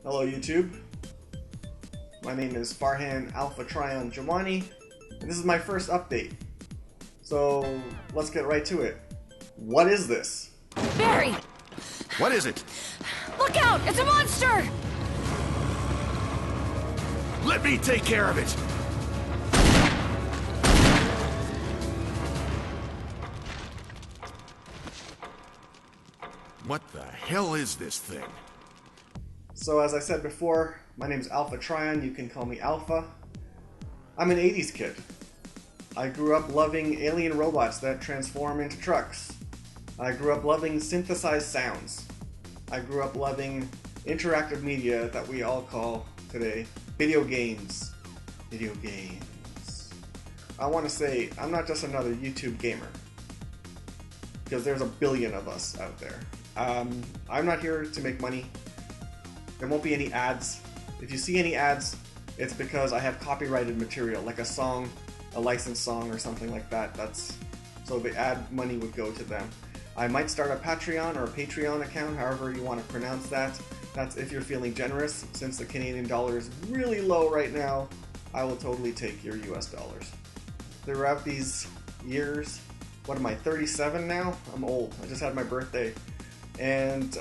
Hello YouTube, my name is Farhan AlfaTrion Jawani, and this is my first update. So let's get right to it. What is this? Barry! What is it? Look out! It's a monster! Let me take care of it! What the hell is this thing? So as I said before, my name is AlfaTrion, you can call me Alpha. I'm an 80s kid. I grew up loving alien robots that transform into trucks. I grew up loving synthesized sounds. I grew up loving interactive media that we all call today video games. Video games. I want to say, I'm not just another YouTube gamer, because there's a billion of us out there. I'm not here to make money. There won't be any ads. If you see any ads, it's because I have copyrighted material, like a song, a licensed song or something like that. So the ad money would go to them. I might start a Patreon or a Patreon account, however you want to pronounce that. That's if you're feeling generous. Since the Canadian dollar is really low right now, I will totally take your US dollars. Throughout these years, what am I, 37 now? I'm old. I just had my birthday. And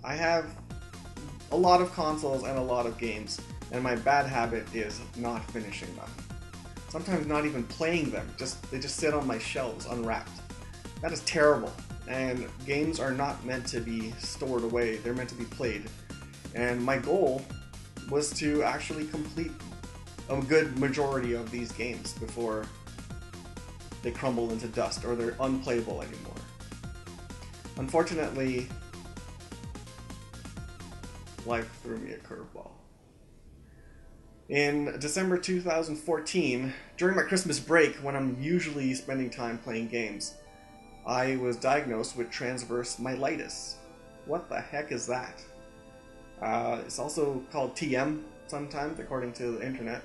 I have a lot of consoles and a lot of games, and my bad habit is not finishing them. Sometimes not even playing them, they just sit on my shelves unwrapped. That is terrible, and games are not meant to be stored away, they're meant to be played. And my goal was to actually complete a good majority of these games before they crumble into dust or they're unplayable anymore. Unfortunately, life threw me a curveball. In December 2014, during my Christmas break, when I'm usually spending time playing games, I was diagnosed with transverse myelitis. What the heck is that? It's also called TM sometimes, according to the internet.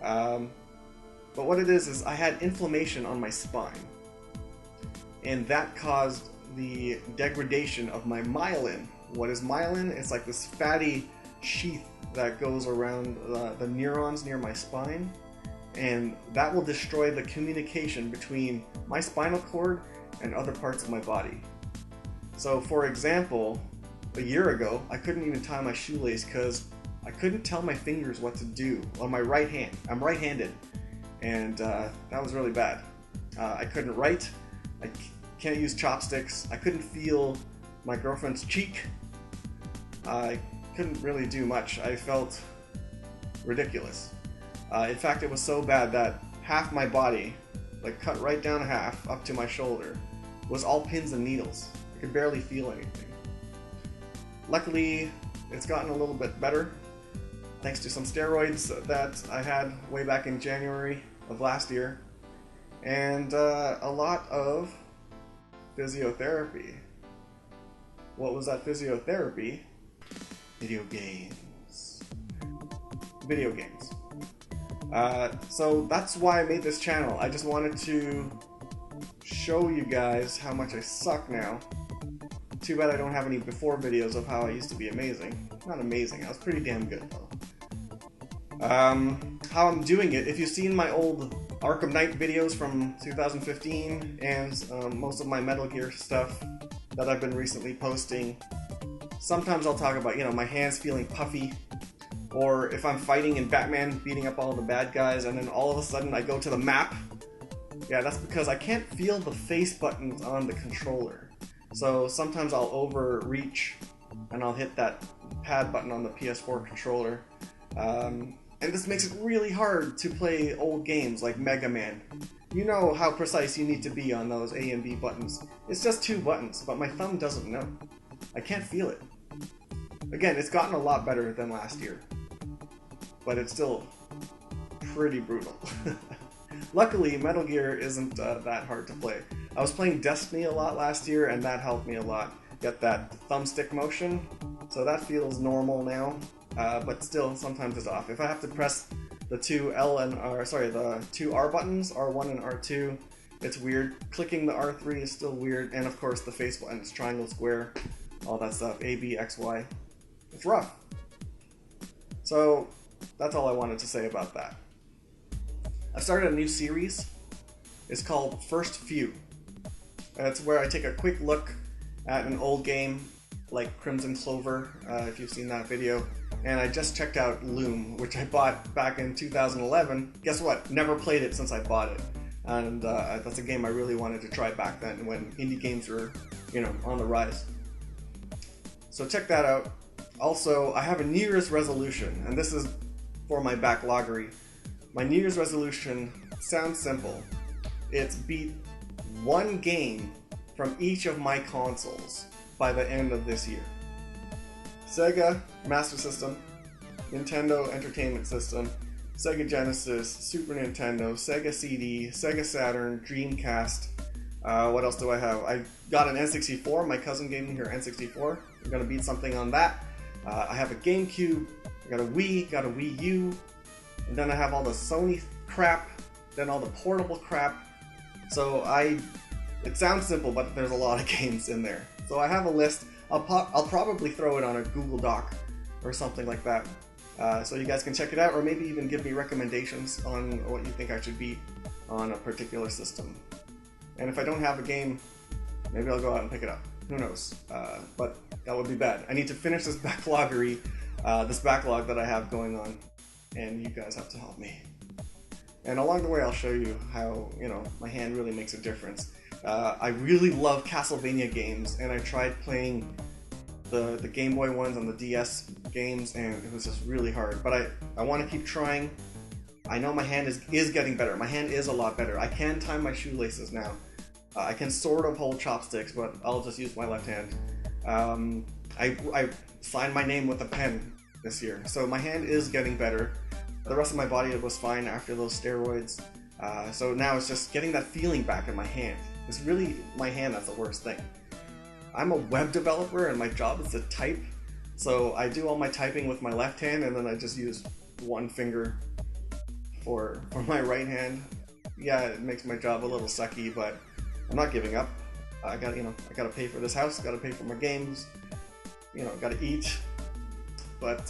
But what it is I had inflammation on my spine, and that caused the degradation of my myelin. What is myelin? It's like this fatty sheath that goes around the neurons near my spine, and that will destroy the communication between my spinal cord and other parts of my body. So for example, a year ago, I couldn't even tie my shoelace because I couldn't tell my fingers what to do on my right hand. I'm right-handed, and that was really bad. I couldn't write, I can't use chopsticks, I couldn't feel my girlfriend's cheek. I couldn't really do much. I felt ridiculous. In fact, it was so bad that half my body, like cut right down half up to my shoulder, was all pins and needles. I could barely feel anything. Luckily, it's gotten a little bit better thanks to some steroids that I had way back in January of last year, and a lot of physiotherapy. What was that physiotherapy? Video games. Video games. So that's why I made this channel. I just wanted to show you guys how much I suck now. Too bad I don't have any before videos of how I used to be amazing. Not amazing, I was pretty damn good though. How I'm doing it, if you've seen my old Arkham Knight videos from 2015 and most of my Metal Gear stuff that I've been recently posting, sometimes I'll talk about, my hands feeling puffy, or if I'm fighting in Batman, beating up all the bad guys, and then all of a sudden I go to the map. Yeah, that's because I can't feel the face buttons on the controller. So sometimes I'll overreach and I'll hit that pad button on the PS4 controller. And this makes it really hard to play old games like Mega Man. You know how precise you need to be on those A and B buttons. It's just 2 buttons, but my thumb doesn't know. I can't feel it. Again, it's gotten a lot better than last year, but it's still pretty brutal. Luckily, Metal Gear isn't that hard to play. I was playing Destiny a lot last year, and that helped me a lot. Get that thumbstick motion, so that feels normal now, but still sometimes it's off. If I have to press the two R buttons, R1 and R2, it's weird. Clicking the R3 is still weird, and of course the face buttons, triangle, square, all that stuff, A, B, X, Y. It's rough. So that's all I wanted to say about that. I've started a new series. It's called First Few. It's where I take a quick look at an old game like Crimson Clover, if you've seen that video. And I just checked out Loom, which I bought back in 2011. Guess what? Never played it since I bought it. And that's a game I really wanted to try back then when indie games were, on the rise. So check that out. Also, I have a New Year's resolution, and this is for my backloggery. My New Year's resolution sounds simple. It's beat one game from each of my consoles by the end of this year. Sega Master System, Nintendo Entertainment System, Sega Genesis, Super Nintendo, Sega CD, Sega Saturn, Dreamcast. What else do I have? I got an N64. My cousin gave me her N64. I'm gonna beat something on that. I have a GameCube. I got a Wii, got a Wii U, and then I have all the Sony crap, then all the portable crap. So it sounds simple, but there's a lot of games in there. So I have a list. I'll probably throw it on a Google Doc or something like that, so you guys can check it out, or maybe even give me recommendations on what you think I should beat on a particular system. And if I don't have a game, maybe I'll go out and pick it up. Who knows? But that would be bad. I need to finish this backloggery, this backlog that I have going on, and you guys have to help me. And along the way, I'll show you how, my hand really makes a difference. I really love Castlevania games, and I tried playing the Game Boy ones on the DS games, and it was just really hard. But I want to keep trying. I know my hand is getting better. My hand is a lot better. I can tie my shoelaces now. I can sort of hold chopsticks, but I'll just use my left hand. I signed my name with a pen this year, so my hand is getting better. The rest of my body was fine after those steroids. So now it's just getting that feeling back in my hand. It's really my hand that's the worst thing. I'm a web developer and my job is to type. So I do all my typing with my left hand, and then I just use one finger for my right hand. Yeah, it makes my job a little sucky, but I'm not giving up. I gotta pay for this house, gotta pay for my games, gotta eat. But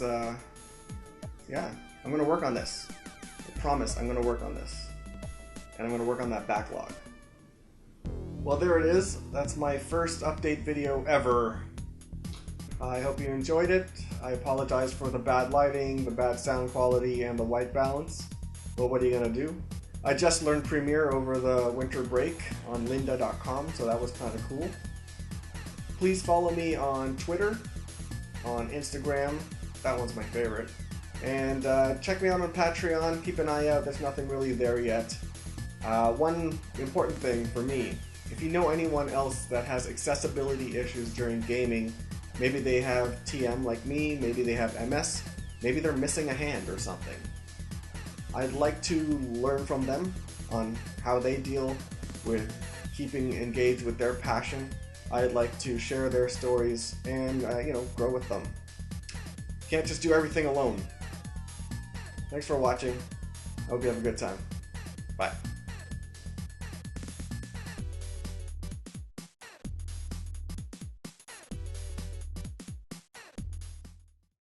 yeah, I'm gonna work on this. I promise I'm gonna work on this. And I'm gonna work on that backlog. Well, there it is. That's my first update video ever. I hope you enjoyed it. I apologize for the bad lighting, the bad sound quality, and the white balance. But what are you gonna do? I just learned Premiere over the winter break on lynda.com, so that was kind of cool. Please follow me on Twitter, on Instagram. That one's my favorite. And check me out on Patreon. Keep an eye out. There's nothing really there yet. One important thing for me, if you know anyone else that has accessibility issues during gaming, maybe they have TM like me, maybe they have MS, maybe they're missing a hand or something. I'd like to learn from them on how they deal with keeping engaged with their passion. I'd like to share their stories and, grow with them. Can't just do everything alone. Thanks for watching. I hope you have a good time. Bye.